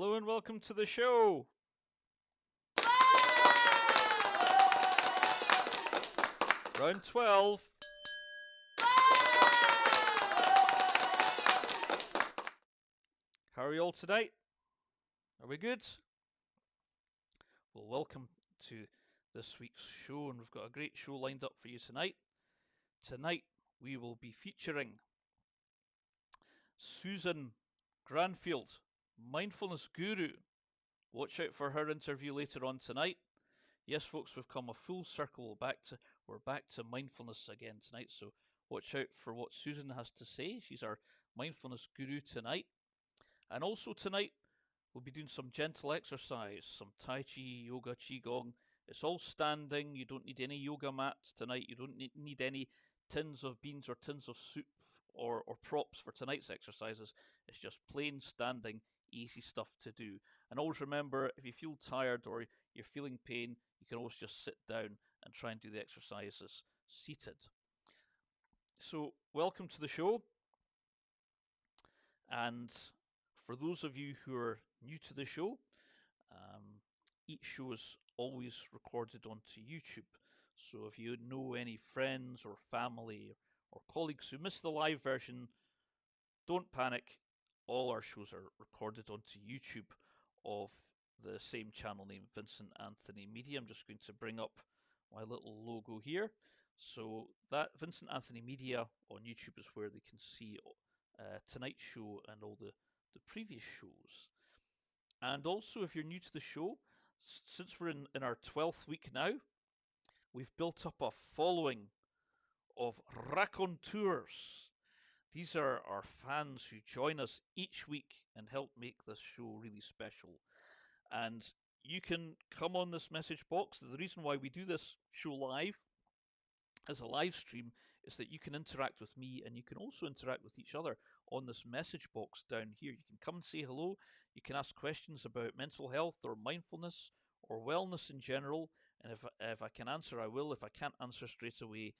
Hello and welcome to the show. Round 12. How are you all tonight? Are we good? Well, welcome to this week's show, and we've got a great show lined up for you tonight. Tonight, we will be featuring Susan Grandfield, mindfulness guru. Watch out for her interview later on tonight. Yes, folks, we've come a full circle we're back to mindfulness again tonight, so watch out for what Susan has to say. She's our mindfulness guru tonight. And also tonight, we'll be doing some gentle exercise, some Tai Chi, yoga, Qigong. It's all standing. You don't need any yoga mats tonight. You don't need any tins of beans or tins of soup or props for tonight's exercises. It's just plain standing, easy stuff to do. And always remember, if you feel tired or you're feeling pain, you can always just sit down and try and do the exercises seated. So, welcome to the show. And for those of you who are new to the show, each show is always recorded onto YouTube. So if you know any friends or family or colleagues who missed the live version, don't panic. All our shows are recorded onto YouTube of the same channel name, Vincent Anthony Media. I'm just going to bring up my little logo here. So that Vincent Anthony Media on YouTube is where they can see tonight's show and all the previous shows. And also, if you're new to the show, since we're in our 12th week now, we've built up a following of raconteurs. These are our fans who join us each week and help make this show really special. And you can come on this message box. The reason why we do this show live as a live stream is that you can interact with me and you can also interact with each other on this message box down here. You can come and say hello. You can ask questions about mental health or mindfulness or wellness in general. And if I can answer, I will. If I can't answer straight away,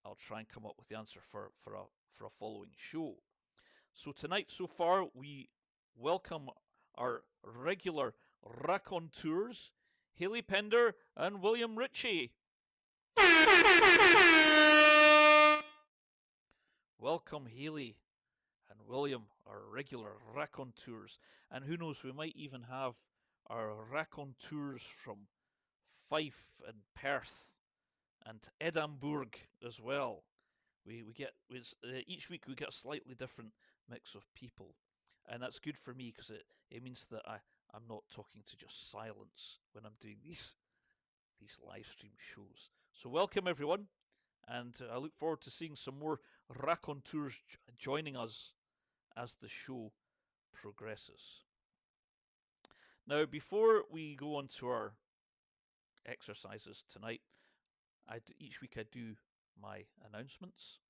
I'll try and come up with the answer for a following show. So tonight, so far, we welcome our regular raconteurs, Hayley Pender and William Ritchie. Welcome, Hayley and William, our regular raconteurs. And who knows, we might even have our raconteurs from Fife and Perth and Edinburgh as well. We get each week we get a slightly different mix of people, and that's good for me because it means that I'm not talking to just silence when I'm doing these live stream shows. So welcome everyone, and I look forward to seeing some more raconteurs joining us as the show progresses. Now, before we go on to our exercises tonight, each week I do my announcements,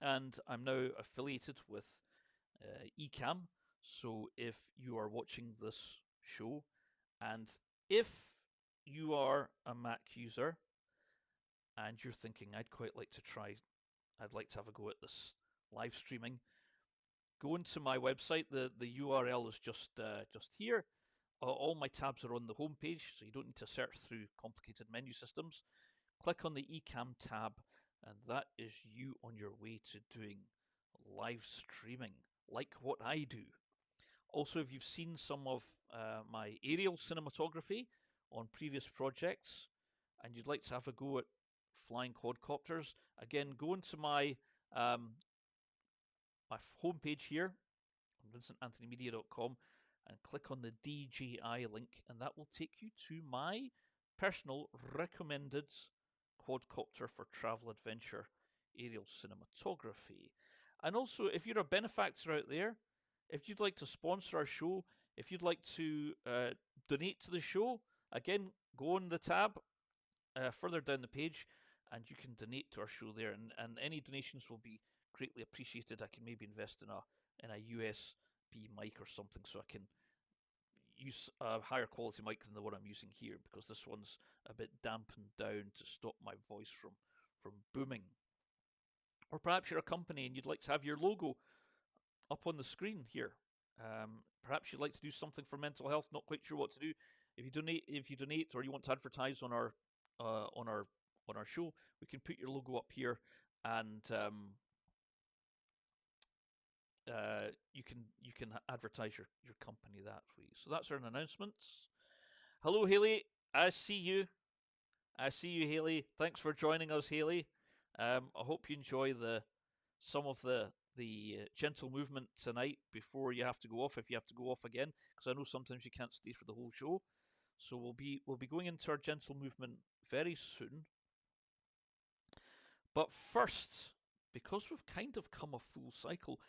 and I'm now affiliated with Ecamm. So if you are watching this show, and if you are a Mac user and you're thinking, I'd like to have a go at this live streaming, go into my website. The URL is just here. All my tabs are on the home page, so you don't need to search through complicated menu systems. Click on the Ecamm tab, and that is you on your way to doing live streaming, like what I do. Also, if you've seen some of my aerial cinematography on previous projects, and you'd like to have a go at flying quadcopters, again, go into my my homepage here on vincentanthonymedia.com and click on the DJI link, and that will take you to my personal recommended quadcopter for travel adventure aerial cinematography. And also, if you're a benefactor out there, if you'd like to sponsor our show, if you'd like to donate to the show, again, go on the tab further down the page and you can donate to our show there. And any donations will be greatly appreciated. I can maybe invest in a USB mic or something so I can use a higher quality mic than the one I'm using here, because this one's a bit dampened down to stop my voice from booming. Or perhaps you're a company and you'd like to have your logo up on the screen here, Perhaps you'd like to do something for mental health, not quite sure what to do. If you donate, or you want to advertise on our uh, on our on our show, we can put your logo up here, and you can advertise your company that way. So that's our announcements. Hello, Haley. I see you. I see you, Haley. Thanks for joining us, Haley. I hope you enjoy some of the gentle movement tonight before you have to go off. If you have to go off again, because I know sometimes you can't stay for the whole show. So we'll be going into our gentle movement very soon. But first, because we've kind of come a full cycle,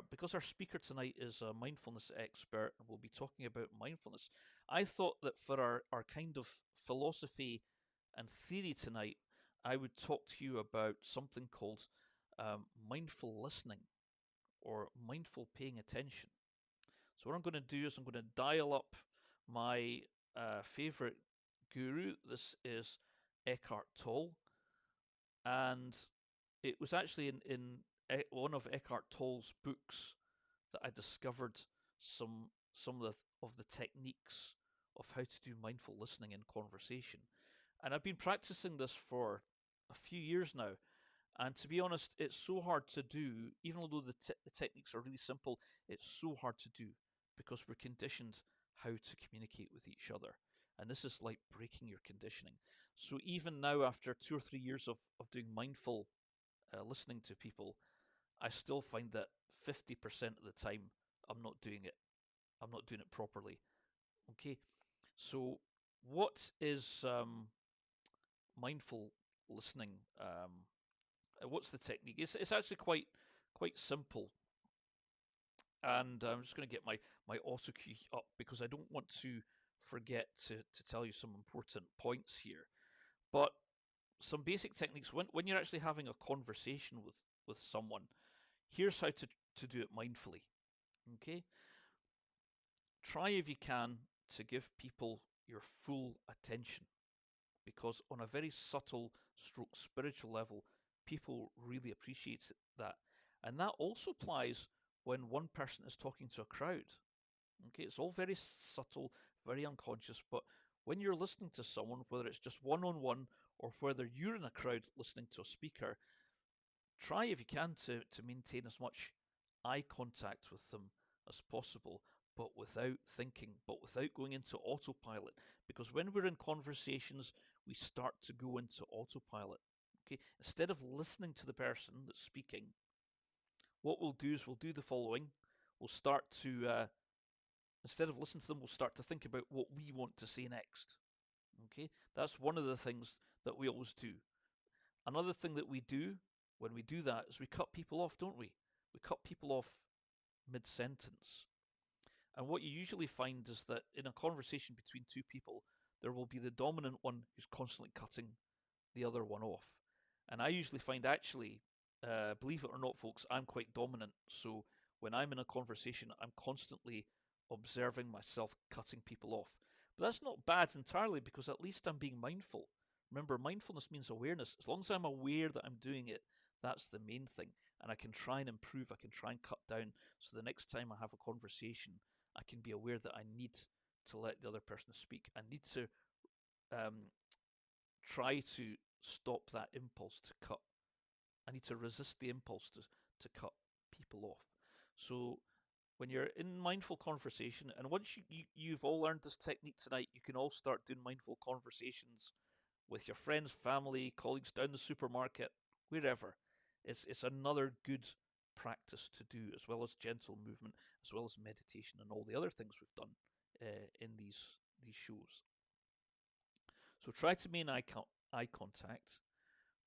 because our speaker tonight is a mindfulness expert and we'll be talking about mindfulness, I thought that for our kind of philosophy and theory tonight, I would talk to you about something called mindful listening or mindful paying attention. So, what I'm going to do is I'm going to dial up my favorite guru. This is Eckhart Tolle, and it was actually in one of Eckhart Tolle's books that I discovered some of the techniques of how to do mindful listening in conversation. And I've been practicing this for a few years now. And to be honest, it's so hard to do, even though the techniques are really simple, it's so hard to do because we're conditioned how to communicate with each other. And this is like breaking your conditioning. So even now, after 2 or 3 years of doing mindful listening to people, I still find that 50% of the time I'm not doing it. I'm not doing it properly. Okay. So, what is mindful listening? What's the technique? It's actually quite simple, and I'm just going to get my auto cue up because I don't want to forget to tell you some important points here. But some basic techniques when you're actually having a conversation with someone. Here's how to do it mindfully. Okay, try if you can to give people your full attention, because on a very subtle stroke spiritual level, people really appreciate that. And that also applies when one person is talking to a crowd. Okay, it's all very subtle, very unconscious, but when you're listening to someone, whether it's just one on one or whether you're in a crowd listening to a speaker, try if you can to maintain as much eye contact with them as possible, but without thinking, but without going into autopilot. Because when we're in conversations, we start to go into autopilot. Okay, instead of listening to the person that's speaking, what we'll do is we'll do the following. We'll start to instead of listening to them, we'll start to think about what we want to say next. Okay, that's one of the things that we always do. Another thing that we do when we do that is we cut people off, don't we? We cut people off mid sentence. And what you usually find is that in a conversation between two people, there will be the dominant one who's constantly cutting the other one off. And I usually find, actually, believe it or not, folks, I'm quite dominant. So when I'm in a conversation, I'm constantly observing myself cutting people off. But that's not bad entirely, because at least I'm being mindful. Remember, mindfulness means awareness. As long as I'm aware that I'm doing it, that's the main thing. And I can try and improve, I can try and cut down. So the next time I have a conversation, I can be aware that I need to let the other person speak. I need to um, try to stop that impulse to cut. I need to resist the impulse to cut people off. So when you're in mindful conversation, and once you've all learned this technique tonight, you can all start doing mindful conversations with your friends, family, colleagues, down the supermarket, wherever. It's another good practice to do, as well as gentle movement, as well as meditation, and all the other things we've done in these shows. So try to maintain eye contact.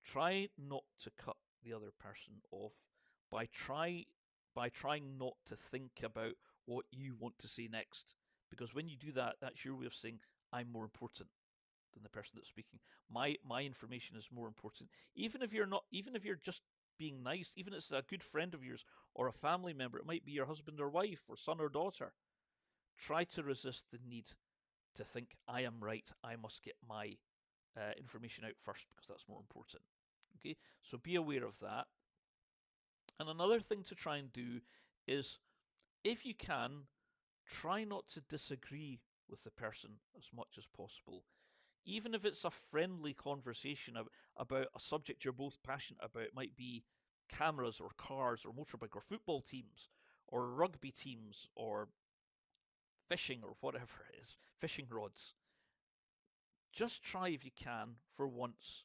Try not to cut the other person off by trying not to think about what you want to say next. Because when you do that, that's your way of saying I'm more important than the person that's speaking. My information is more important. Even if you're not, even if you're just being nice, even if it's a good friend of yours or a family member, it might be your husband or wife or son or daughter. Try to resist the need to think I am right. I must get my information out first because that's more important. Okay, so be aware of that. And another thing to try and do is if you can, try not to disagree with the person as much as possible. Even if it's a friendly conversation about a subject you're both passionate about, it might be cameras or cars or motorbike or football teams or rugby teams or fishing or whatever it is, fishing rods. Just try, if you can, for once,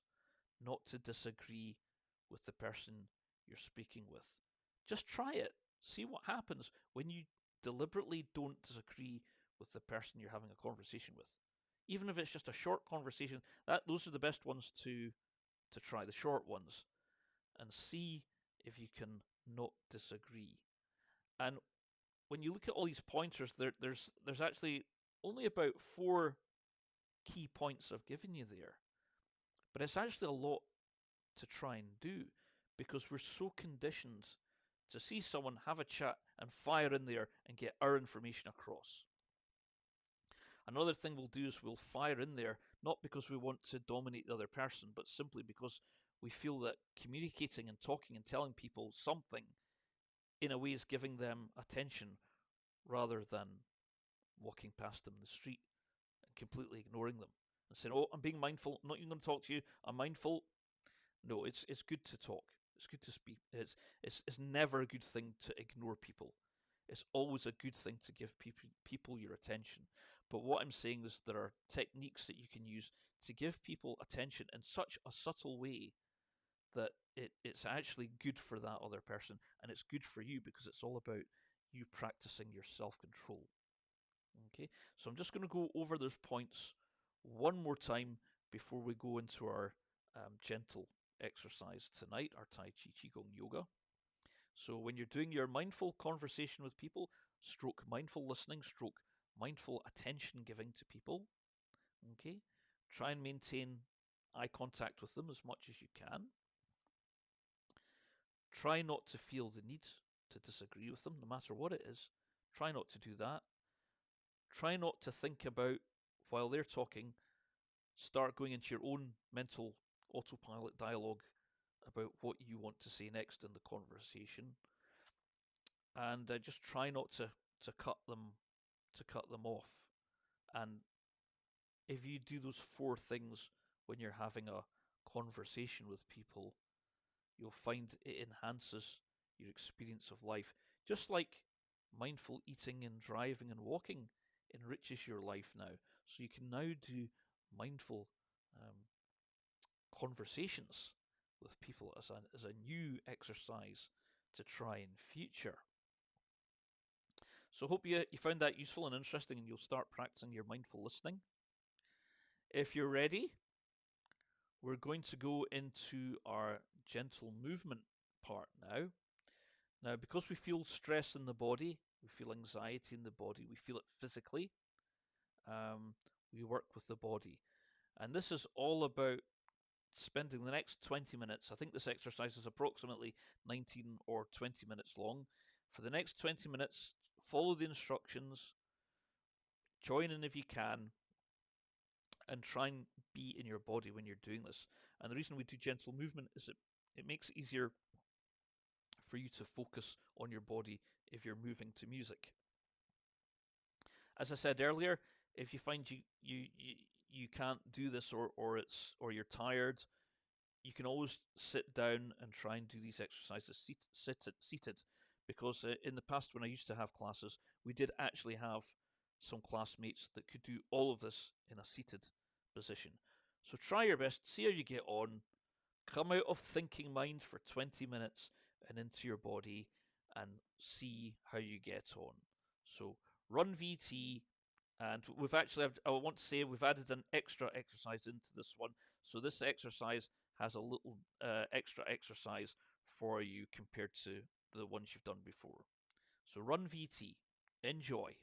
not to disagree with the person you're speaking with. Just try it. See what happens when you deliberately don't disagree with the person you're having a conversation with. Even if it's just a short conversation, those are the best ones to try, the short ones, and see if you can not disagree. And when you look at all these pointers, there's actually only about 4 key points I've given you there. But it's actually a lot to try and do because we're so conditioned to see someone, have a chat, and fire in there and get our information across. Another thing we'll do is we'll fire in there not because we want to dominate the other person, but simply because we feel that communicating and talking and telling people something in a way is giving them attention rather than walking past them in the street and completely ignoring them and saying, "Oh, I'm being mindful. I'm not even going to talk to you. I'm mindful." No, it's good to talk. It's good to speak. It's never a good thing to ignore people. It's always a good thing to give people your attention. But what I'm saying is there are techniques that you can use to give people attention in such a subtle way that it's actually good for that other person, and it's good for you because it's all about you practicing your self-control. Okay, so I'm just going to go over those points one more time before we go into our gentle exercise tonight, our Tai Chi Qigong Yoga. So when you're doing your mindful conversation with people, stroke mindful listening, stroke mindful attention giving to people, okay, try and maintain eye contact with them as much as you can. Try not to feel the need to disagree with them, no matter what it is. Try not to do that. Try not to think about, while they're talking, start going into your own mental autopilot dialogue about what you want to say next in the conversation, and just try not to cut them off. And if you do those 4 things when you're having a conversation with people, you'll find it enhances your experience of life. Just like mindful eating and driving and walking enriches your life now. So you can now do mindful conversations with people as a new exercise to try in future. So hope you found that useful and interesting, and you'll start practicing your mindful listening. If you're ready, we're going to go into our gentle movement part now. Now, because we feel stress in the body, we feel anxiety in the body, we feel it physically, we work with the body. And this is all about spending the next 20 minutes. I think this exercise is approximately 19 or 20 minutes long. For the next 20 minutes, follow the instructions, join in if you can, and try and be in your body when you're doing this. And the reason we do gentle movement is it makes it easier for you to focus on your body if you're moving to music. As I said earlier, if you find you can't do this or you're tired, you can always sit down and try and do these exercises seated, because in the past when I used to have classes, we did actually have some classmates that could do all of this in a seated position. So try your best, see how you get on, come out of thinking mind for 20 minutes and into your body and see how you get on. So run VT, and I want to say we've added an extra exercise into this one. So this exercise has a little extra exercise for you compared to the ones you've done before. So run VT. Enjoy.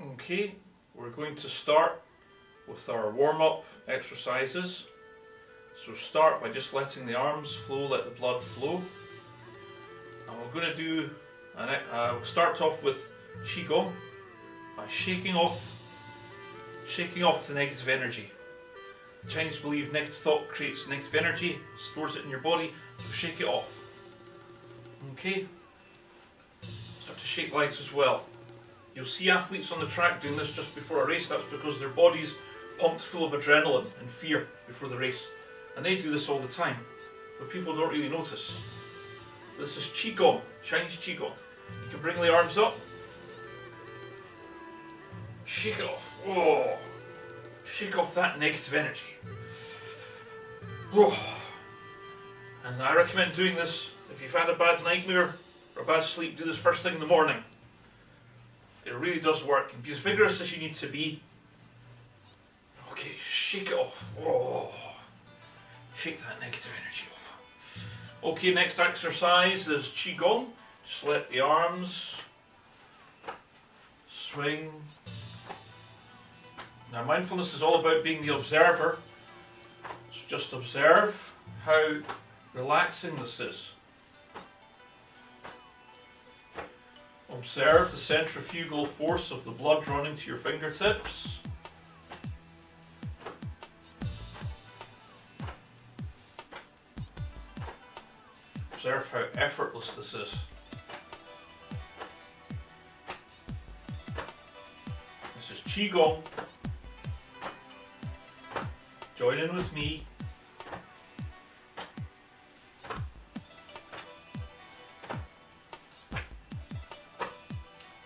Okay, we're going to start with our warm-up exercises. So start by just letting the arms flow, let the blood flow. And we're going to do, start off with Qigong by shaking off the negative energy. The Chinese believe negative thought creates negative energy, stores it in your body, so shake it off. Okay? Start to shake legs as well. You'll see athletes on the track doing this just before a race. That's because their body's pumped full of adrenaline and fear before the race. And they do this all the time, but people don't really notice. This is Qigong, Chinese Qigong. You can bring the arms up, shake it off. Oh, shake off that negative energy. Oh. And I recommend doing this if you've had a bad nightmare or a bad sleep. Do this first thing in the morning. It really does work. And be as vigorous as you need to be. Okay, shake it off. Oh, shake that negative energy off. Okay, next exercise is Qigong. Just let the arms swing. Now, mindfulness is all about being the observer. So just observe how relaxing this is. Observe the centrifugal force of the blood running to your fingertips. Observe how effortless this is. This is Qigong. Join in with me.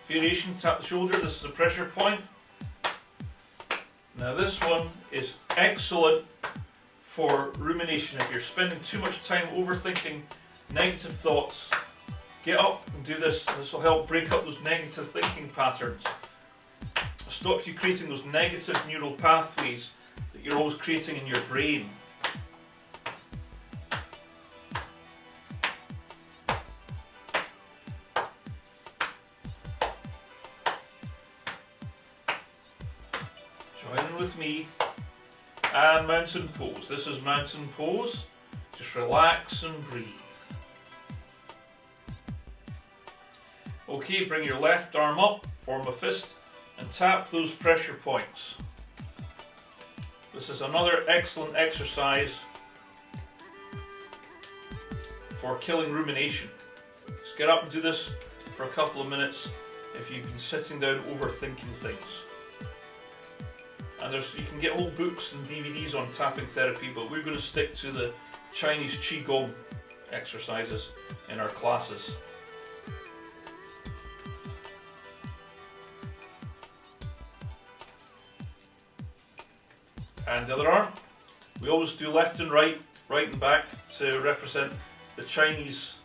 Variation, tap the shoulder. This is a pressure point. Now this one is excellent for rumination. If you're spending too much time overthinking negative thoughts, get up and do this. This will help break up those negative thinking patterns. Stop you creating those negative neural pathways that you're always creating in your brain. Join in with me. And mountain pose. This is mountain pose. Just relax and breathe. Okay, bring your left arm up, form a fist, and tap those pressure points. This is another excellent exercise for killing rumination. Just get up and do this for a couple of minutes if you've been sitting down overthinking things. And you can get whole books and DVDs on tapping therapy, but we're going to stick to the Chinese Qigong exercises in our classes. And the other arm. We always do left and right, right and back to represent the Chinese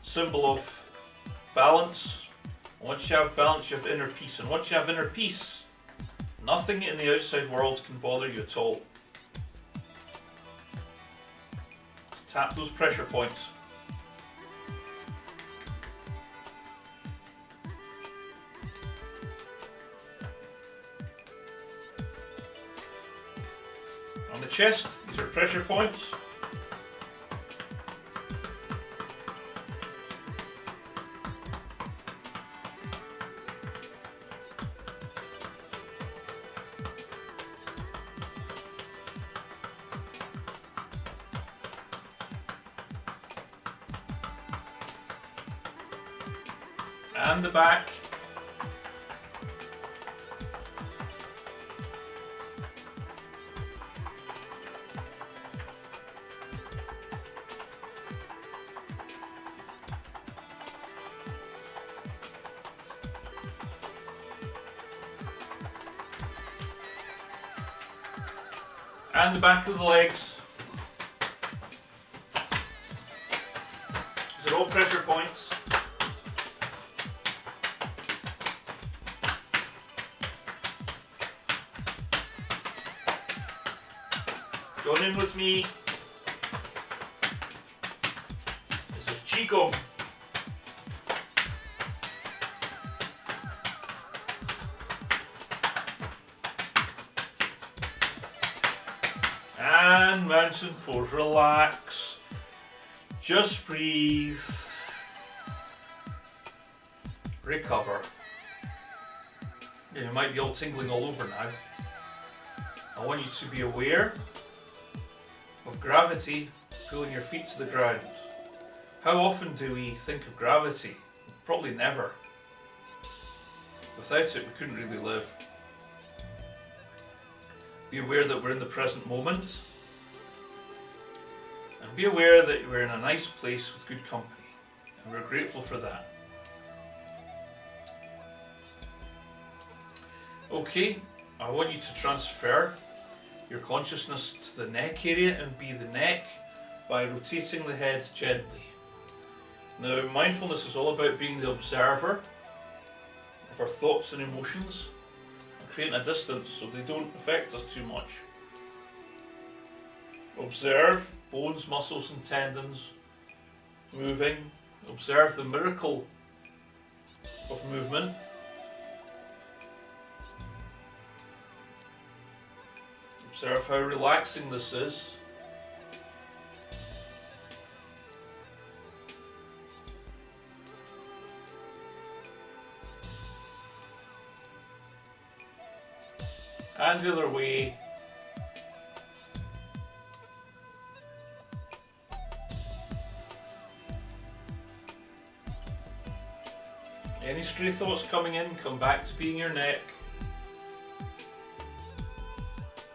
symbol of balance. And once you have balance, you have inner peace. And once you have inner peace, nothing in the outside world can bother you at all. Tap those pressure points. On the chest, these are pressure points. And the back. And the back of the legs. These are all pressure points. Join in with me. This is Qigong. And mountain pose. Relax. Just breathe. Recover. You might be all tingling all over now. I want you to be aware of gravity pulling your feet to the ground. How often do we think of gravity? Probably never. Without it, we couldn't really live. Be aware that we're in the present moment. And be aware that we're in a nice place with good company. And we're grateful for that. Okay, I want you to transfer your consciousness to the neck area and be the neck by rotating the head gently. Now, mindfulness is all about being the observer of our thoughts and emotions and creating a distance so they don't affect us too much. Observe bones, muscles and tendons moving. Observe the miracle of movement. Observe how relaxing this is. And the other way. Any stray thoughts coming in, come back to being your neck.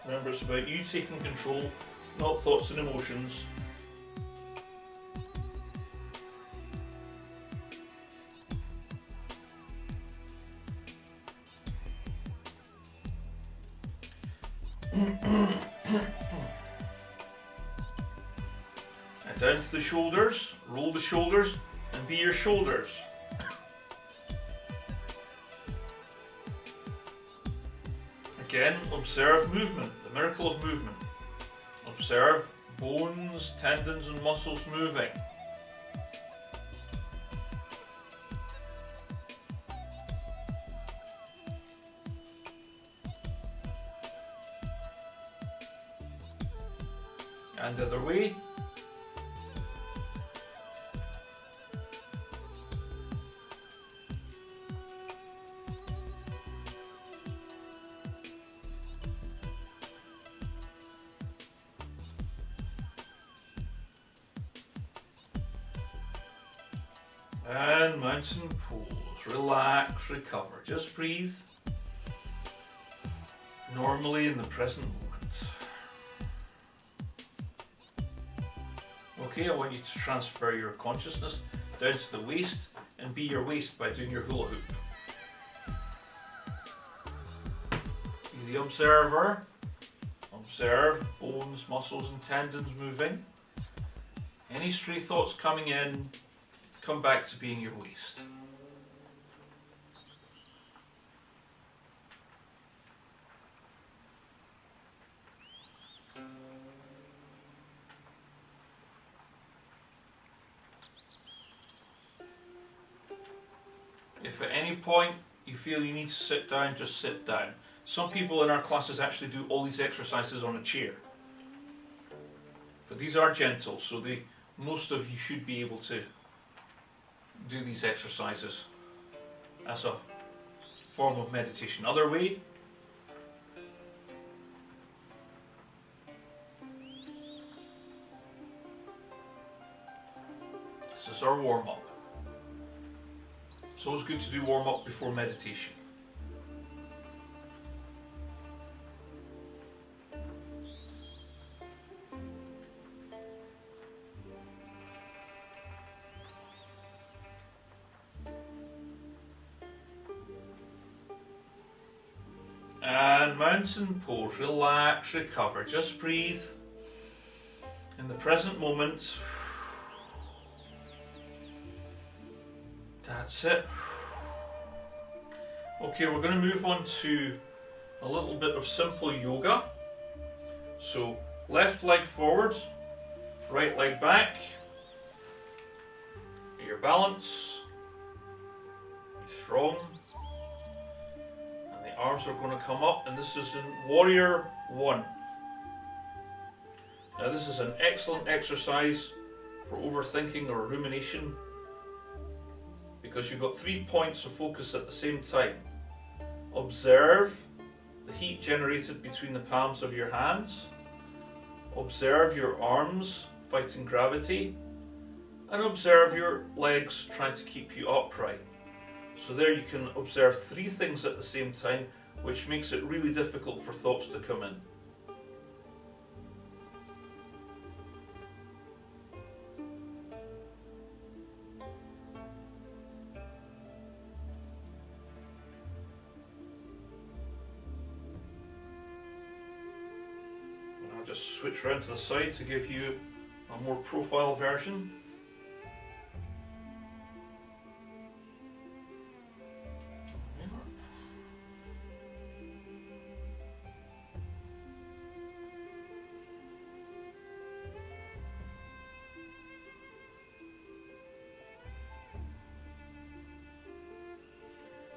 Remember, it's about you taking control, not thoughts and emotions. And down to the shoulders, roll the shoulders and be your shoulders. Again, observe movement, the miracle of movement. Observe bones, tendons and muscles moving. And the other way. And mountain pose. Relax, recover. Just breathe normally in the present moment. Okay, I want you to transfer your consciousness down to the waist and be your waist by doing your hula hoop. Be the observer. Observe bones, muscles and tendons moving. Any stray thoughts coming in, come back to being your waist. If at any point you feel you need to sit down, just sit down. Some people in our classes actually do all these exercises on a chair. But these are gentle, so most of you should be able to do these exercises as a form of meditation. Other way. This is our warm-up. It's always good to do warm-up before meditation. And mountain pose. Relax, recover. Just breathe in the present moment. That's it. Okay, we're going to move on to a little bit of simple yoga. So, left leg forward, right leg back. Get your balance. Be strong. And the arms are going to come up, and this is in Warrior 1. Now, this is an excellent exercise for overthinking or rumination, because you've got 3 points of focus at the same time. Observe the heat generated between the palms of your hands. Observe your arms fighting gravity, and observe your legs trying to keep you upright. So there you can observe 3 things at the same time, which makes it really difficult for thoughts to come in. And I'll just switch around to the side to give you a more profile version.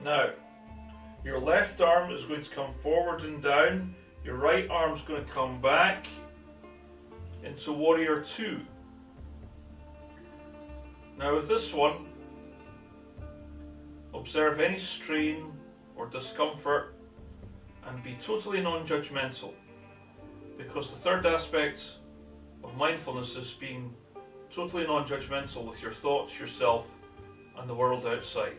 Now, your left arm is going to come forward and down, your right arm is going to come back into Warrior 2. Now with this one, observe any strain or discomfort and be totally non-judgmental, because the third aspect of mindfulness is being totally non-judgmental with your thoughts, yourself, and the world outside.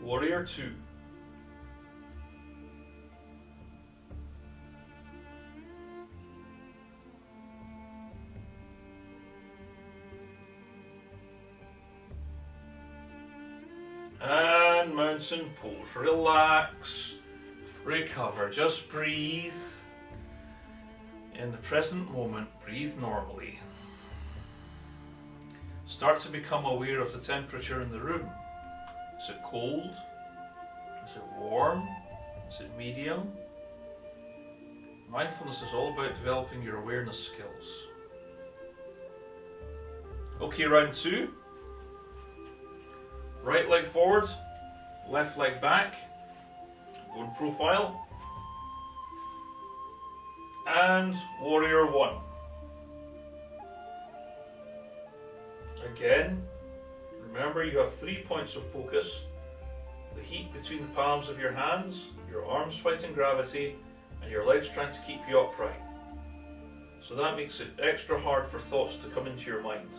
Warrior 2. And mountain pose. Relax. Recover. Just breathe. In the present moment, breathe normally. Start to become aware of the temperature in the room. Is it cold? Is it warm? Is it medium? Mindfulness is all about developing your awareness skills. Okay, round 2. Right leg forward, left leg back. Go in profile. And Warrior 1. Again, remember you have 3 points of focus. The heat between the palms of your hands, your arms fighting gravity, and your legs trying to keep you upright. So that makes it extra hard for thoughts to come into your mind.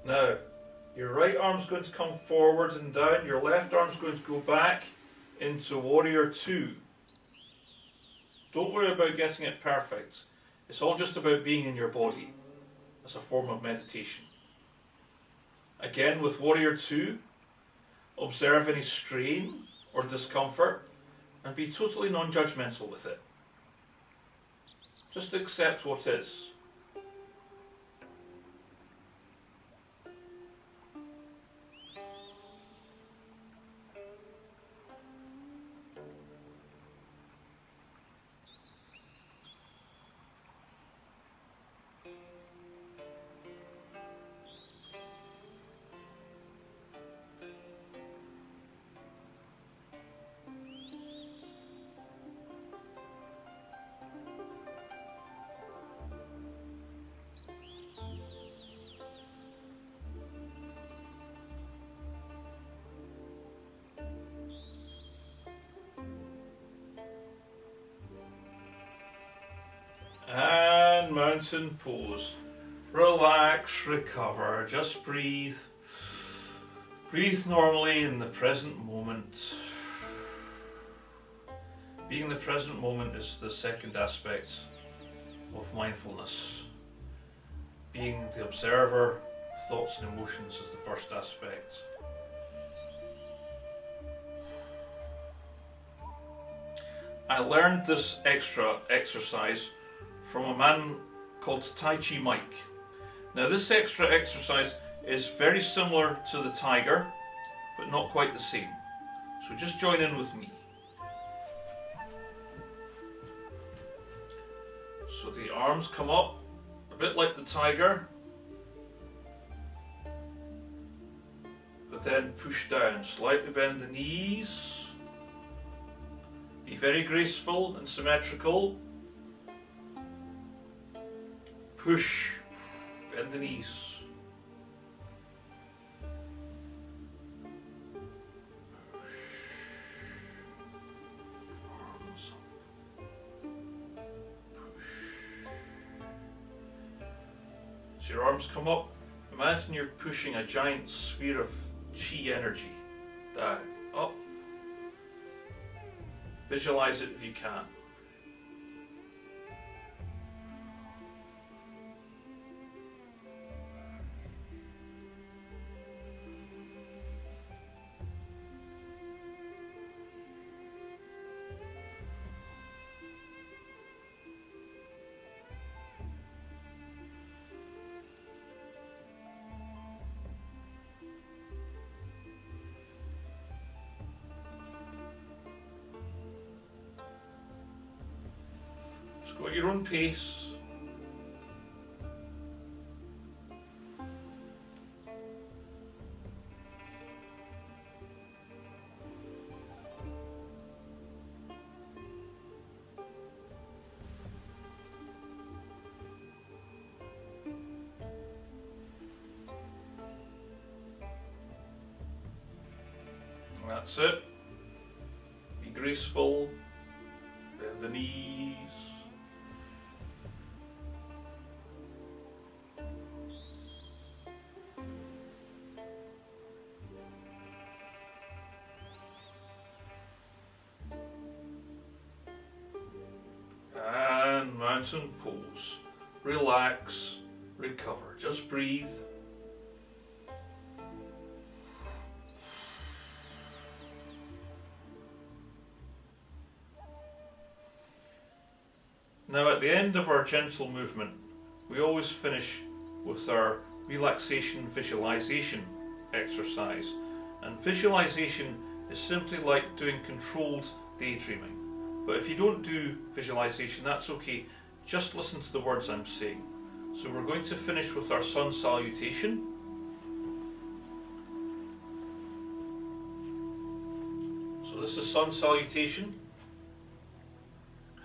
Now, your right arm's going to come forward and down, your left arm's going to go back into Warrior 2. Don't worry about getting it perfect. It's all just about being in your body as a form of meditation. Again, with Warrior 2, observe any strain or discomfort and be totally non-judgmental with it. Just accept what is. And mountain pose. Relax, recover, just breathe. Breathe normally in the present moment. Being in the present moment is the second aspect of mindfulness. Being the observer, thoughts and emotions is the first aspect. I learned this extra exercise from a man called Tai Chi Mike. Now this extra exercise is very similar to the tiger, but not quite the same. So just join in with me. So the arms come up, a bit like the tiger, but then push down. Slightly bend the knees. Be very graceful and symmetrical. Push, bend the knees. As your arms come up, imagine you're pushing a giant sphere of chi energy down, up. Visualize it if you can. Just go at your own pace. That's it. Be graceful. Bend the knees. And mountain pose. Relax, recover. Just breathe. Now at the end of our gentle movement, we always finish with our relaxation visualization exercise. And visualization is simply like doing controlled daydreaming. But if you don't do visualization, that's okay. Just listen to the words I'm saying. So we're going to finish with our sun salutation. So this is sun salutation.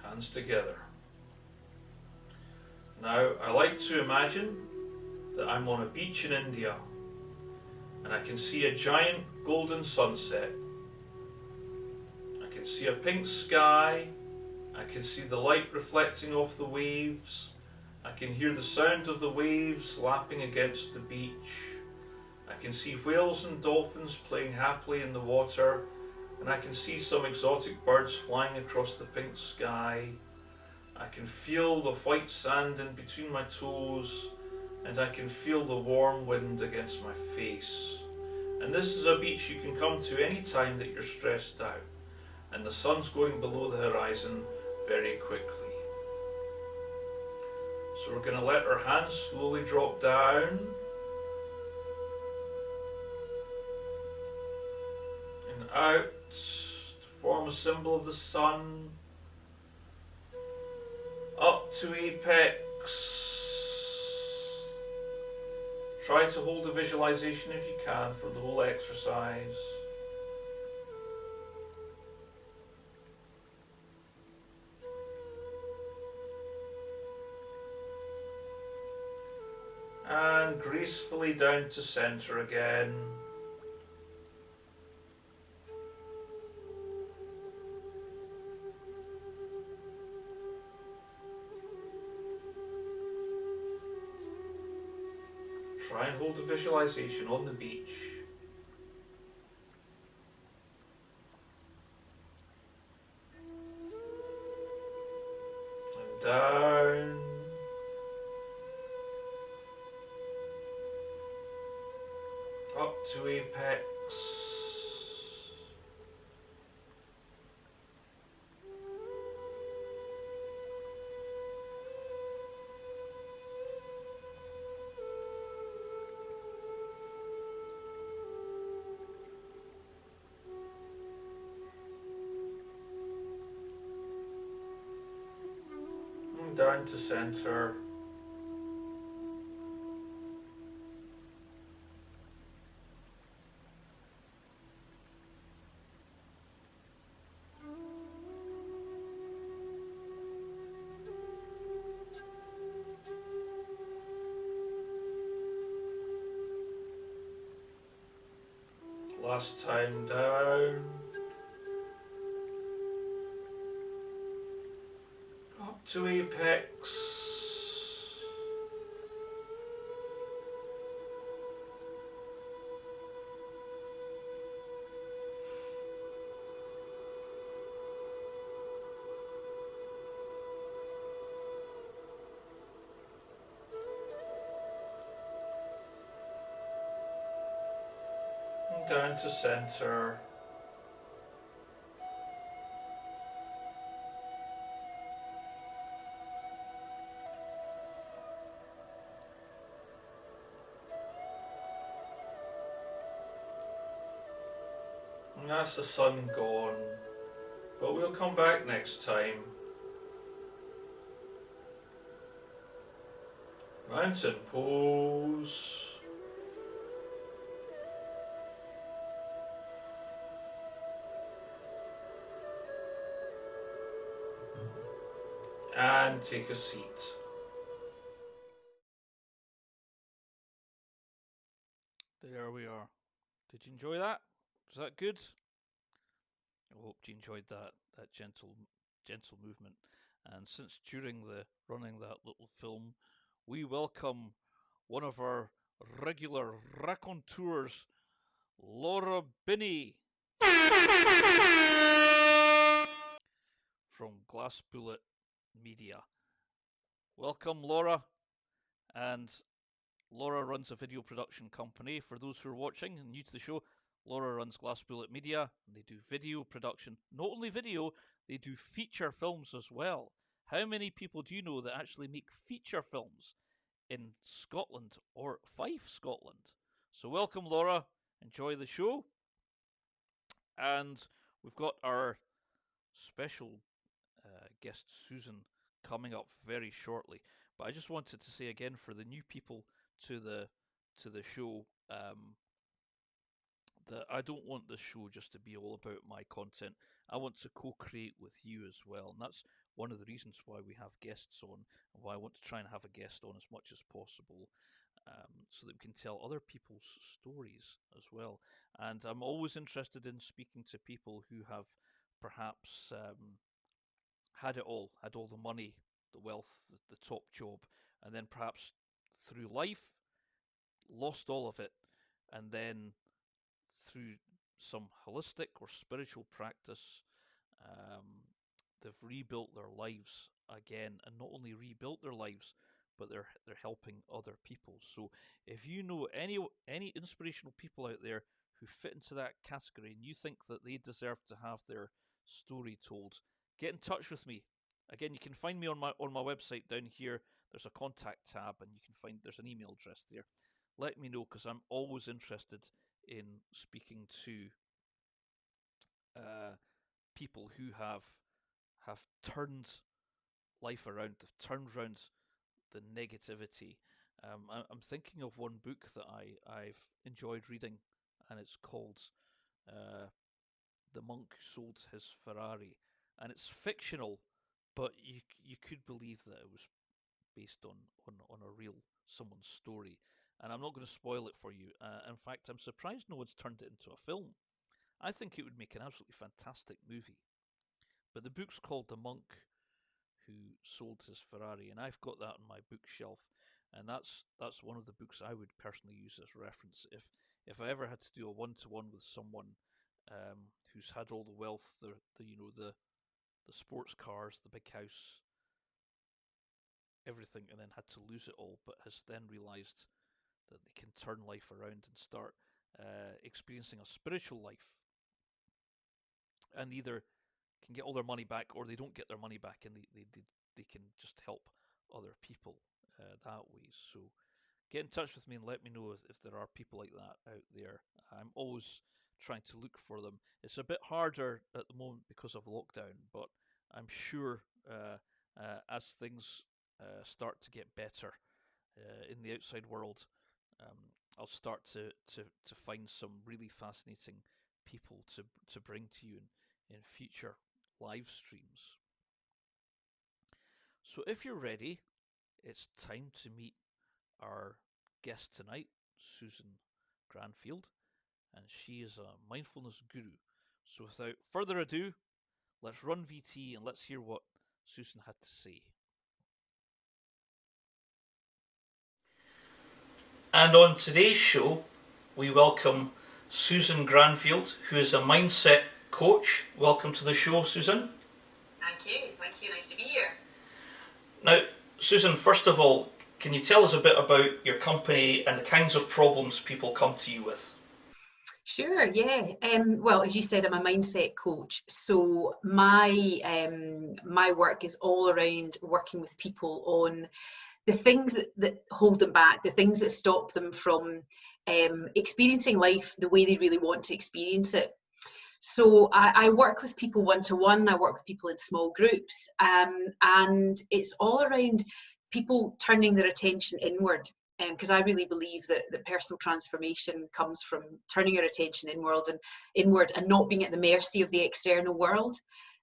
Hands together. Now, I like to imagine that I'm on a beach in India and I can see a giant golden sunset. I can see a pink sky. I can see the light reflecting off the waves. I can hear the sound of the waves lapping against the beach. I can see whales and dolphins playing happily in the water, and I can see some exotic birds flying across the pink sky. I can feel the white sand in between my toes, and I can feel the warm wind against my face. And this is a beach you can come to any time that you're stressed out, and the sun's going below the horizon very quickly. So we're going to let our hands slowly drop down and out to form a symbol of the sun. Up to apex. Try to hold the visualization if you can for the whole exercise. And gracefully down to center again. Try and hold the visualization on the beach. And down. Up to apex. Down to center. Last time down. Up to apex. Down to center. And that's the sun gone. But we'll come back next time. Mountain pose. And take a seat. There we are. Did you enjoy that? Was that good? I hope you enjoyed that gentle movement. And since during the running that little film, we welcome one of our regular raconteurs, Laura Binney from Glass Bullet Media. Welcome, Laura. And Laura runs a video production company. For those who are watching and new to the show, Laura runs Glass Bullet Media, and they do video production. Not only video, they do feature films as well. How many people do you know that actually make feature films in Scotland or Fife, Scotland? So welcome, Laura. Enjoy the show. And we've got our special guest, Susan, coming up very shortly. But I just wanted to say again for the new people to the show, that I don't want this show just to be all about my content. I want to co-create with you as well, and that's one of the reasons why we have guests on, and why I want to try and have a guest on as much as possible, so that we can tell other people's stories as well. And I'm always interested in speaking to people who have perhaps had all the money, the wealth, the top job, and then perhaps through life lost all of it, and then through some holistic or spiritual practice, um, they've rebuilt their lives again, and not only rebuilt their lives, but they're helping other people. So if you know any inspirational people out there who fit into that category, and you think that they deserve to have their story told, get in touch with me. Again, you can find me on my website down here. There's a contact tab, and you can find there's an email address there. Let me know, because I'm always interested in speaking to people who have turned life around, have turned around the negativity. I'm thinking of one book that I've enjoyed reading, and it's called uh, "The Monk Who Sold His Ferrari," and it's fictional, but you could believe that it was based on a real someone's story. And I'm not going to spoil it for you. In fact, I'm surprised no one's turned it into a film. I think it would make an absolutely fantastic movie. But the book's called "The Monk Who Sold His Ferrari," and I've got that on my bookshelf. And that's one of the books I would personally use as reference if I ever had to do a one-to-one with someone who's had all the wealth, the sports cars, the big house, everything, and then had to lose it all, but has then realised that they can turn life around and start experiencing a spiritual life, and either can get all their money back, or they don't get their money back, and they can just help other people that way. So get in touch with me and let me know if there are people like that out there. I'm always trying to look for them. It's a bit harder at the moment because of lockdown, but I'm sure as things start to get better in the outside world, I'll start to find some really fascinating people to bring to you in future live streams. So if you're ready, it's time to meet our guest tonight, Susan Grandfield, and she is a mindfulness guru. So without further ado, let's run VT and let's hear what Susan had to say. And on today's show, we welcome Susan Grandfield, who is a mindset coach. Welcome to the show, Susan. Thank you. Nice to be here. Now, Susan, first of all, can you tell us a bit about your company and the kinds of problems people come to you with? Sure, yeah. Well, as you said, I'm a mindset coach. So my work is all around working with people on the things that hold them back, the things that stop them from experiencing life the way they really want to experience it. So I work with people one-to-one, I work with people in small groups, and it's all around people turning their attention inward, because I really believe that personal transformation comes from turning our attention inward and not being at the mercy of the external world.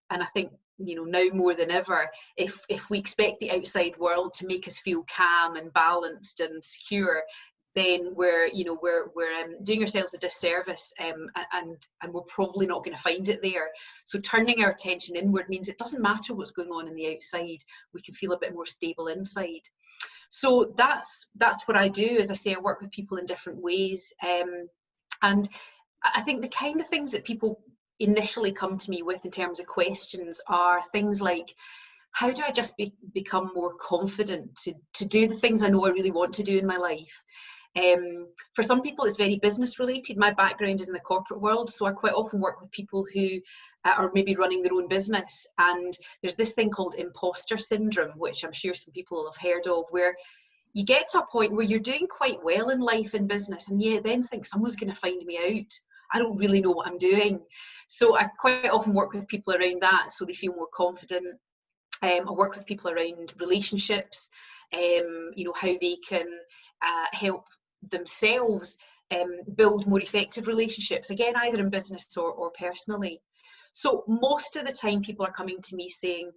And I think, now more than ever, if we expect the outside world to make us feel calm and balanced and secure, then we're doing ourselves a disservice, and we're probably not going to find it there. So turning our attention inward means it doesn't matter what's going on in the outside, we can feel a bit more stable inside. So that's what I do. As I say, I work with people in different ways, and I think the kind of things that people initially come to me with in terms of questions are things like, how do I just become more confident to do the things I know I really want to do in my life? For some people, it's very business related. My background is in the corporate world, so I quite often work with people who are maybe running their own business, and there's this thing called imposter syndrome, which I'm sure some people have heard of, where you get to a point where you're doing quite well in life and business, and you then think someone's going to find me out. I don't really know what I'm doing. So I quite often work with people around that so they feel more confident. I work with people around relationships, how they can help themselves build more effective relationships, again, either in business or personally. So most of the time people are coming to me saying,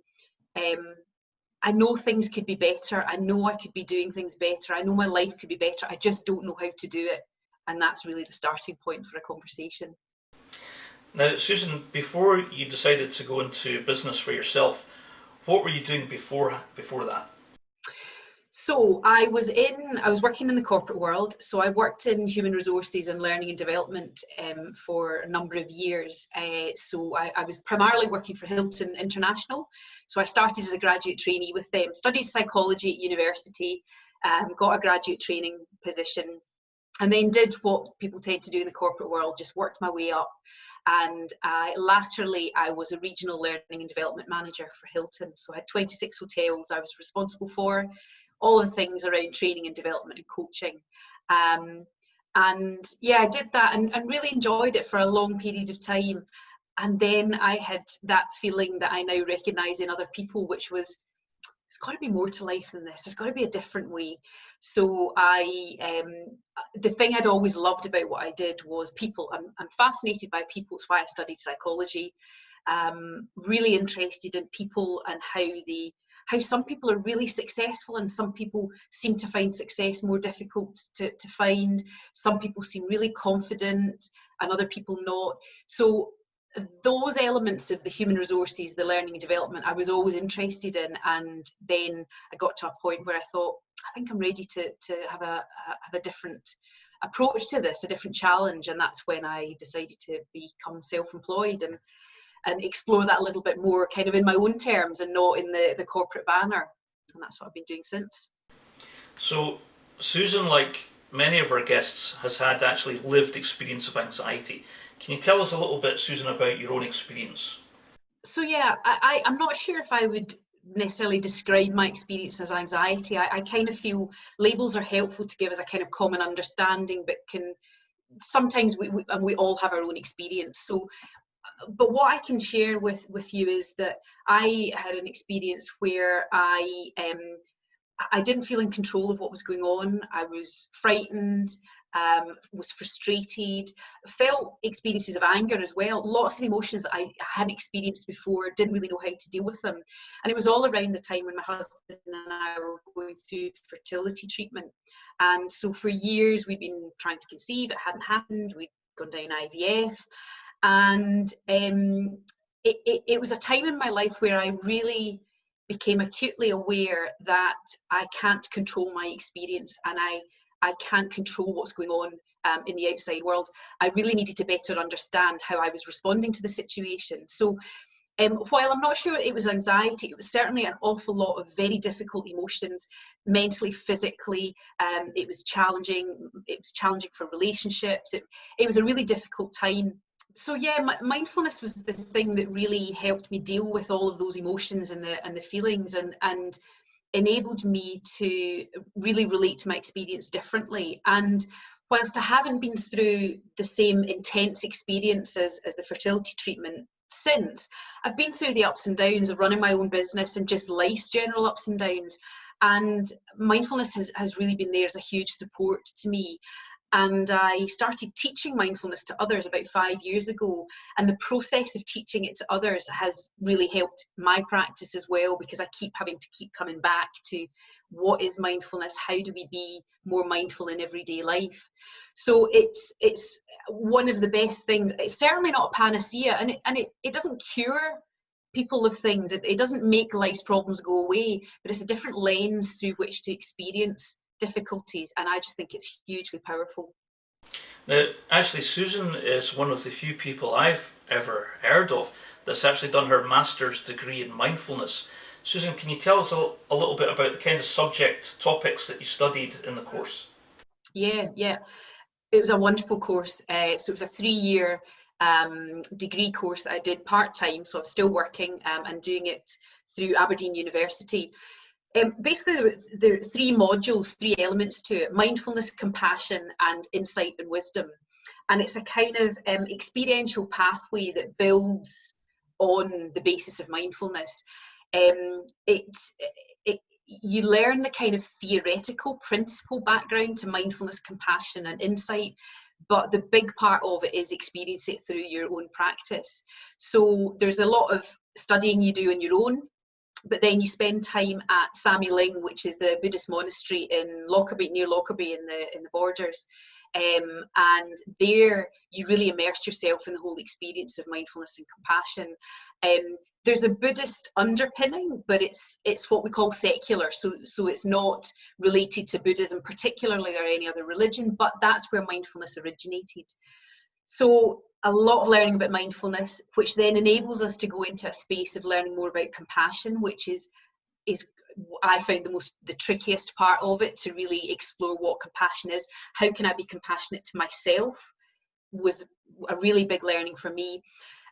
I know things could be better, I know I could be doing things better, I know my life could be better, I just don't know how to do it. And that's really the starting point for a conversation. Now, Susan, before you decided to go into business for yourself, what were you doing before that? So I was working in the corporate world. So I worked in human resources and learning and development for a number of years. So I was primarily working for Hilton International. So I started as a graduate trainee with them, studied psychology at university, got a graduate training position, and then did what people tend to do in the corporate world, just worked my way up. And laterally, I was a regional learning and development manager for Hilton. So I had 26 hotels I was responsible for, all the things around training and development and coaching. And yeah, I did that and really enjoyed it for a long period of time. And then I had that feeling that I now recognise in other people, which was, there's got to be more to life than this. There's got to be a different way. So the thing I'd always loved about what I did was people. I'm fascinated by people. It's why I studied psychology. Really interested in people and how some people are really successful and some people seem to find success more difficult to find. Some people seem really confident and other people not. So those elements of the human resources, the learning and development, I was always interested in. And then I got to a point where I thought, I think I'm ready to have a different approach to this, a different challenge. And that's when I decided to become self-employed and explore that a little bit more kind of in my own terms and not in the corporate banner. And that's what I've been doing since. So Susan, like many of our guests, has had actually lived experience of anxiety. Can you tell us a little bit, Susan, about your own experience? So yeah, I'm not sure if I would necessarily describe my experience as anxiety. I kind of feel labels are helpful to give us a kind of common understanding, but can sometimes we all have our own experience. So but what I can share with you is that I had an experience where I didn't feel in control of what was going on. I was frightened, was frustrated, felt experiences of anger as well, lots of emotions that I hadn't experienced before, didn't really know how to deal with them. And it was all around the time when my husband and I were going through fertility treatment. And so for years we'd been trying to conceive, it hadn't happened, we'd gone down IVF. And it was a time in my life where I really became acutely aware that I can't control my experience, and I can't control what's going on in the outside world. I really needed to better understand how I was responding to the situation. So while I'm not sure it was anxiety, it was certainly an awful lot of very difficult emotions, mentally, physically. It was challenging. It was challenging for relationships. It was a really difficult time. So yeah, mindfulness was the thing that really helped me deal with all of those emotions and the feelings, and enabled me to really relate to my experience differently. And whilst I haven't been through the same intense experience as the fertility treatment since, I've been through the ups and downs of running my own business and just life's general ups and downs. And mindfulness has really been there as a huge support to me. And I started teaching mindfulness to others about 5 years ago. And the process of teaching it to others has really helped my practice as well, because I keep having to keep coming back to what is mindfulness? How do we be more mindful in everyday life? So it's one of the best things. It's certainly not a panacea, and it doesn't cure people of things. It doesn't make life's problems go away, but it's a different lens through which to experience difficulties, and I just think it's hugely powerful. Now, actually, Susan is one of the few people I've ever heard of that's actually done her master's degree in mindfulness. Susan, can you tell us a little bit about the kind of subject topics that you studied in the course? Yeah. It was a wonderful course. So it was a 3-year degree course that I did part-time, so I'm still working and doing it through Aberdeen University. Basically, there are 3 modules, 3 elements to it: mindfulness, compassion, and insight and wisdom. And it's a kind of experiential pathway that builds on the basis of mindfulness. It you learn the kind of theoretical principle background to mindfulness, compassion, and insight, but the big part of it is experience it through your own practice. So there's a lot of studying you do on your own, but then you spend time at Sami Ling, which is the Buddhist monastery in Lockerbie, near Lockerbie in the Borders. And there you really immerse yourself in the whole experience of mindfulness and compassion. There's a Buddhist underpinning, but it's what we call secular, so it's not related to Buddhism particularly or any other religion, but that's where mindfulness originated. So a lot of learning about mindfulness, which then enables us to go into a space of learning more about compassion, which is I found the trickiest part of it, to really explore what compassion is. How can I be compassionate to myself was a really big learning for me.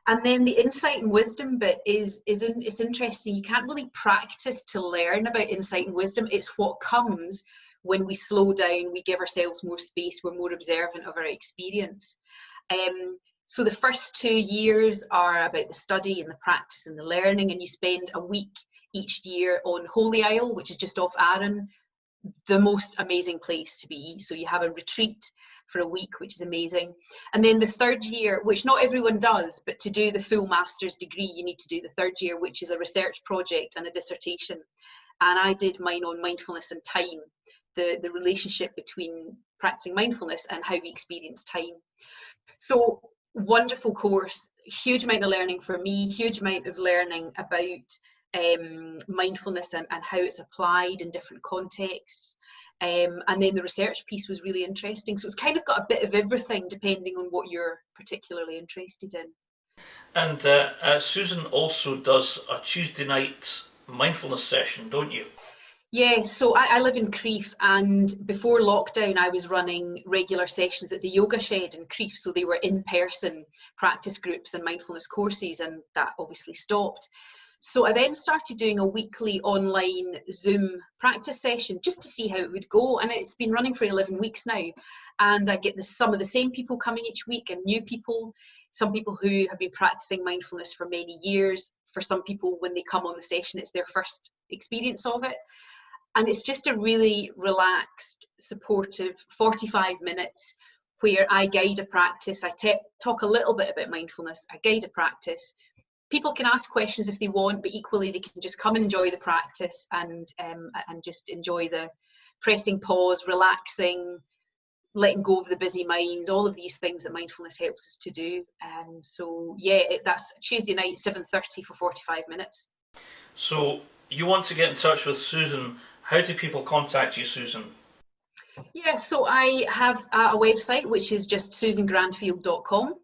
And then the insight and wisdom bit it's interesting. You can't really practice to learn about insight and wisdom. It's what comes when we slow down, we give ourselves more space, we're more observant of our experience. So the first 2 years are about the study and the practice and the learning, and you spend a week each year on Holy Isle, which is just off Arran, the most amazing place to be. So you have a retreat for a week, which is amazing. And then the 3rd year, which not everyone does, but to do the full master's degree, you need to do the 3rd year, which is a research project and a dissertation. And I did mine on mindfulness and time, the relationship between practicing mindfulness and how we experience time. So wonderful course, huge amount of learning for me, huge amount of learning about mindfulness and how it's applied in different contexts. And then the research piece was really interesting. So it's kind of got a bit of everything depending on what you're particularly interested in. And Susan also does a Tuesday night mindfulness session, don't you? Yeah, so I live in Crieff, and before lockdown I was running regular sessions at the Yoga Shed in Crieff, so they were in-person practice groups and mindfulness courses, and that obviously stopped. So I then started doing a weekly online Zoom practice session just to see how it would go. And it's been running for 11 weeks now. And I get some of the same people coming each week and new people, some people who have been practicing mindfulness for many years. For some people, when they come on the session, it's their first experience of it. And it's just a really relaxed, supportive 45 minutes where I guide a practice. I talk a little bit about mindfulness. I guide a practice. People can ask questions if they want, but equally they can just come and enjoy the practice and just enjoy the pressing pause, relaxing, letting go of the busy mind, all of these things that mindfulness helps us to do. So yeah, that's Tuesday night, 7:30 for 45 minutes. So you want to get in touch with Susan. How do people contact you, Susan? Yeah, so I have a website which is just susangrandfield.com.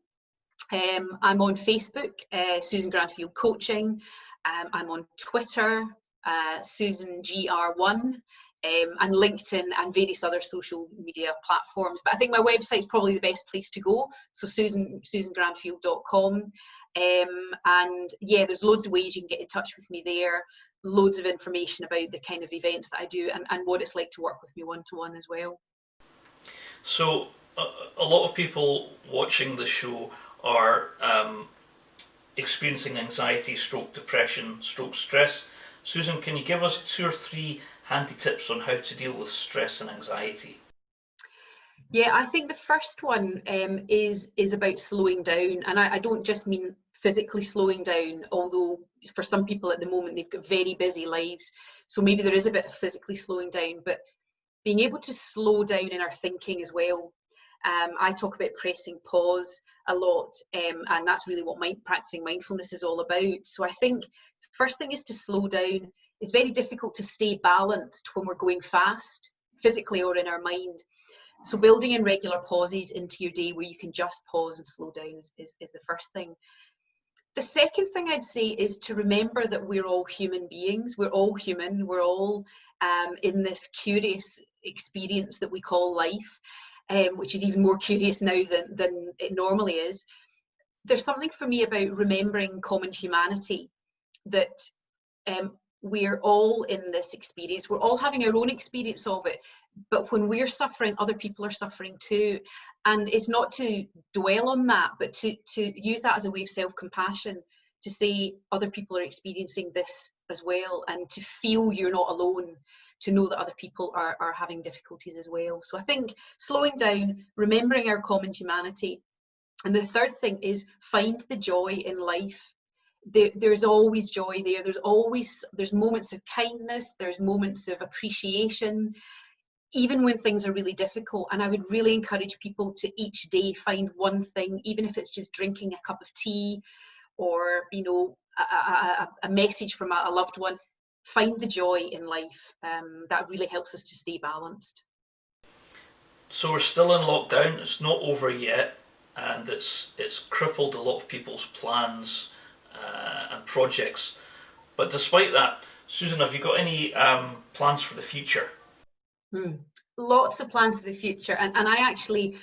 I'm on Facebook, Susan Grandfield Coaching. I'm on Twitter, SusanGR1, and LinkedIn and various other social media platforms. But I think my website is probably the best place to go. So susangrandfield.com. And yeah, there's loads of ways you can get in touch with me there. Loads of information about the kind of events that I do and what it's like to work with me one-to-one as well. So a lot of people watching the show are experiencing anxiety, stroke depression, stroke stress. Susan, can you give us 2 or 3 handy tips on how to deal with stress and anxiety? Yeah, I think the first one is about slowing down, and I don't just mean physically slowing down, although for some people at the moment they've got very busy lives, so maybe there is a bit of physically slowing down, but being able to slow down in our thinking as well. I talk about pressing pause a lot, and that's really what practicing mindfulness is all about. So I think the first thing is to slow down. It's very difficult to stay balanced when we're going fast, physically or in our mind. So building in regular pauses into your day where you can just pause and slow down is the first thing. The second thing I'd say is to remember that we're all human beings. We're all human. We're all in this curious experience that we call life, which is even more curious now than it normally is. There's something for me about remembering common humanity, that we're all in this experience. We're all having our own experience of it. But when we're suffering, other people are suffering too. And it's not to dwell on that, but to use that as a way of self-compassion, to say other people are experiencing this as well, and to feel you're not alone, to know that other people are having difficulties as well. So I think slowing down, remembering our common humanity. And the third thing is find the joy in life. There's always joy there. There's moments of kindness, there's moments of appreciation, even when things are really difficult. And I would really encourage people to each day find one thing, even if it's just drinking a cup of tea or, you know, a message from a loved one. Find the joy in life. That really helps us to stay balanced. So we're still in lockdown. It's not over yet, and it's crippled a lot of people's plans and projects. But despite that, Susan, have you got any plans for the future? Lots of plans for the future, and I actually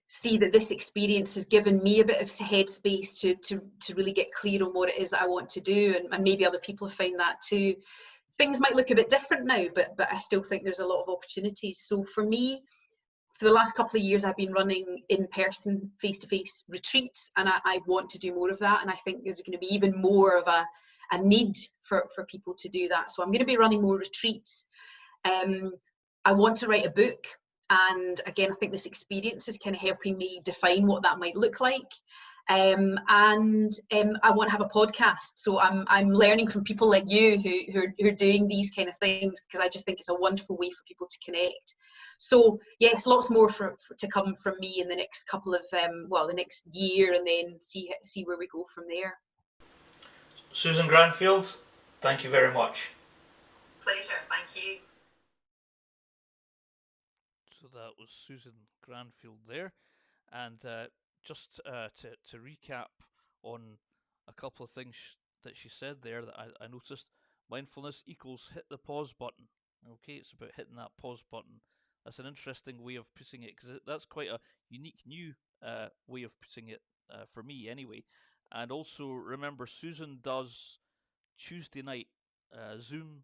see that this experience has given me a bit of headspace to really get clear on what it is that I want to do, and maybe other people have found that too. Things might look a bit different now, but I still think there's a lot of opportunities. So for me, for the last couple of years, I've been running in-person, face-to-face retreats, and I want to do more of that. And I think there's going to be even more of a need for people to do that. So I'm going to be running more retreats. I want to write a book. And again, I think this experience is kind of helping me define what that might look like. And I want to have a podcast. So I'm learning from people like you who are doing these kind of things, because I just think it's a wonderful way for people to connect. So yes, lots more to come from me in the next couple of the next year, and then see where we go from there. Susan Grandfield, thank you very much. Pleasure, thank you. So that was Susan Grandfield there, and just to recap on a couple of things that she said there that I noticed. Mindfulness equals hit the pause button. Okay, it's about hitting that pause button. That's an interesting way of putting it, because that's quite a unique new way of putting it for me anyway. And also remember, Susan does Tuesday night Zoom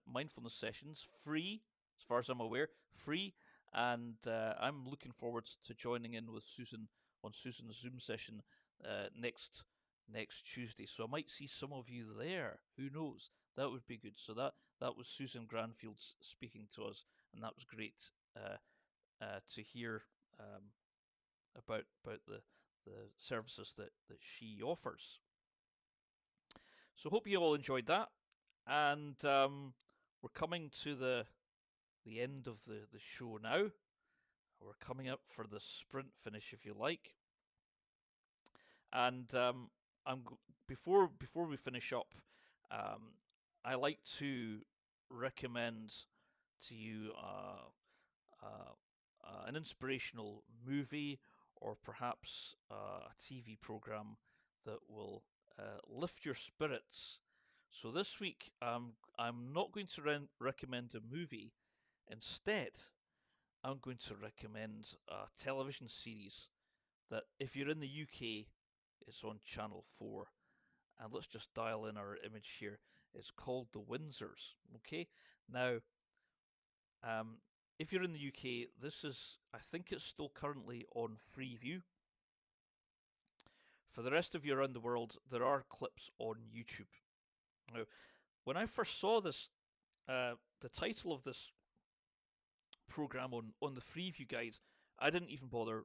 mindfulness sessions, free as far as I'm aware, free. And I'm looking forward to joining in with Susan on Susan's Zoom session next Tuesday. So I might see some of you there. Who knows? That would be good. So that was Susan Grandfield speaking to us, and that was great to hear about the services that she offers. So hope you all enjoyed that, and we're coming to the end of the show now. We're coming up for the sprint finish, if you like, and I'm before we finish up, um, I like to recommend to you an inspirational movie or perhaps a TV program that will lift your spirits. So this week, I'm not going to recommend a movie. Instead, I'm going to recommend a television series that, if you're in the UK, it's on Channel 4. And let's just dial in our image here. It's called The Windsors. Okay, now um, if you're in the UK, I think it's still currently on Freeview. For the rest of you around the world, there are clips on YouTube. Now, when I first saw this, the title of this program on the Freeview guide, I didn't even bother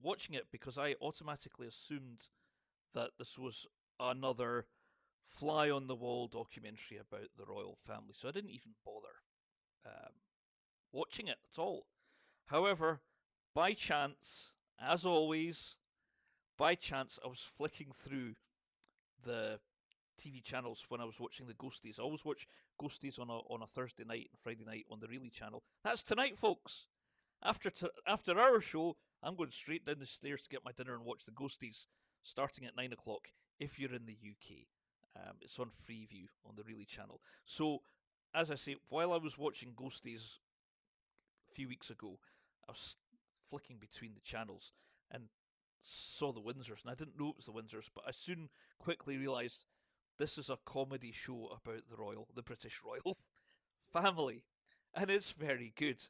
watching it because I automatically assumed that this was another fly on the wall documentary about the royal family. So I didn't even bother um, watching it at all. However, by chance, as always, by chance, I was flicking through the TV channels when I was watching the Ghosties. I always watch Ghosties on a Thursday night and Friday night on the Really channel. That's tonight, folks. After our show, I'm going straight down the stairs to get my dinner and watch the Ghosties, starting at 9 o'clock. If you're in the UK, it's on Freeview on the Really channel. So, as I say, while I was watching Ghosties a few weeks ago, I was flicking between the channels and saw the Windsors, and I didn't know it was the Windsors, but I soon quickly realised this is a comedy show about the British royal family, and it's very good.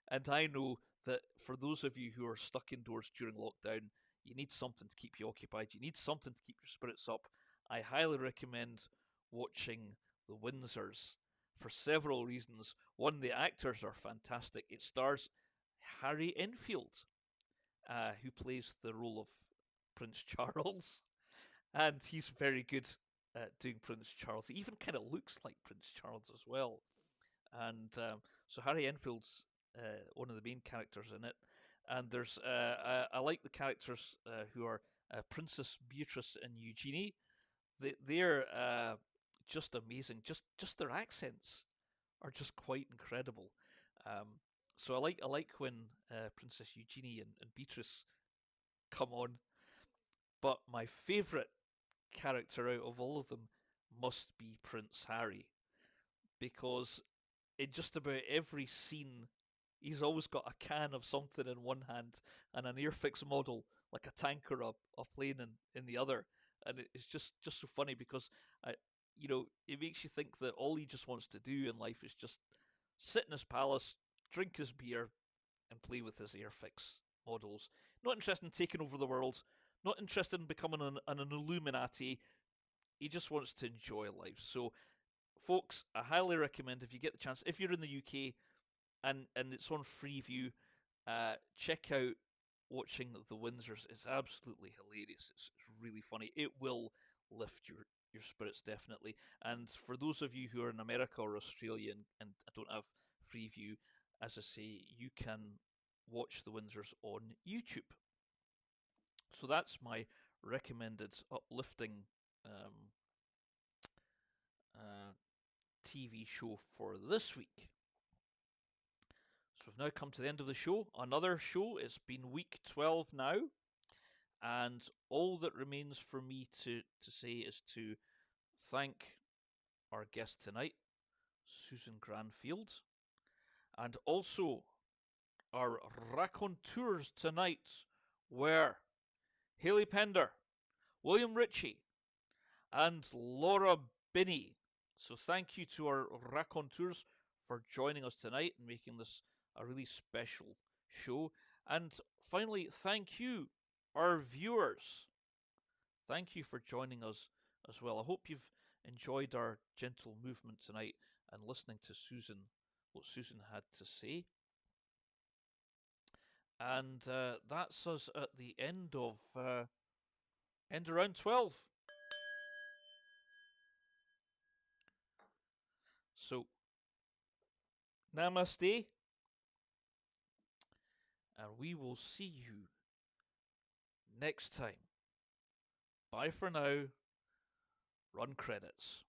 And I know that for those of you who are stuck indoors during lockdown, you need something to keep you occupied. You need something to keep your spirits up. I highly recommend watching The Windsors for several reasons. One, the actors are fantastic. It stars Harry Enfield, who plays the role of Prince Charles, and he's very good at doing Prince Charles. He even kind of looks like Prince Charles as well. And so Harry Enfield's one of the main characters in it. And I like the characters who are Princess Beatrice and Eugenie. They're just amazing. Just their accents are just quite incredible. Um, so I like when Princess Eugenie and Beatrice come on. But my favourite character out of all of them must be Prince Harry, because in just about every scene, he's always got a can of something in one hand and an Airfix model, like a tank or a plane in the other. And it's just so funny because, it makes you think that all he just wants to do in life is just sit in his palace, drink his beer, and play with his Airfix models. Not interested in taking over the world, not interested in becoming an Illuminati. He just wants to enjoy life. So, folks, I highly recommend, if you get the chance, if you're in the UK and it's on Freeview, check out watching The Windsors. It's absolutely hilarious. It's really funny. It will lift your spirits, definitely. And for those of you who are in America or Australia and don't have Freeview, as I say, you can watch The Windsors on YouTube. So that's my recommended uplifting um, uh, TV show for this week. So we've now come to the end of the show. Another show. It's been week 12 now. And all that remains for me to say is to thank our guest tonight, Susan Grandfield, and also our raconteurs tonight were Hayley Pender, William Ritchie, and Laura Binny. So thank you to our raconteurs for joining us tonight and making this a really special show. And finally, thank you, our viewers. Thank you for joining us as well. I hope you've enjoyed our gentle movement tonight and listening to Susan, what Susan had to say. And that's us at the end of round 12. So, namaste, and we will see you next time. Bye for now. Run credits.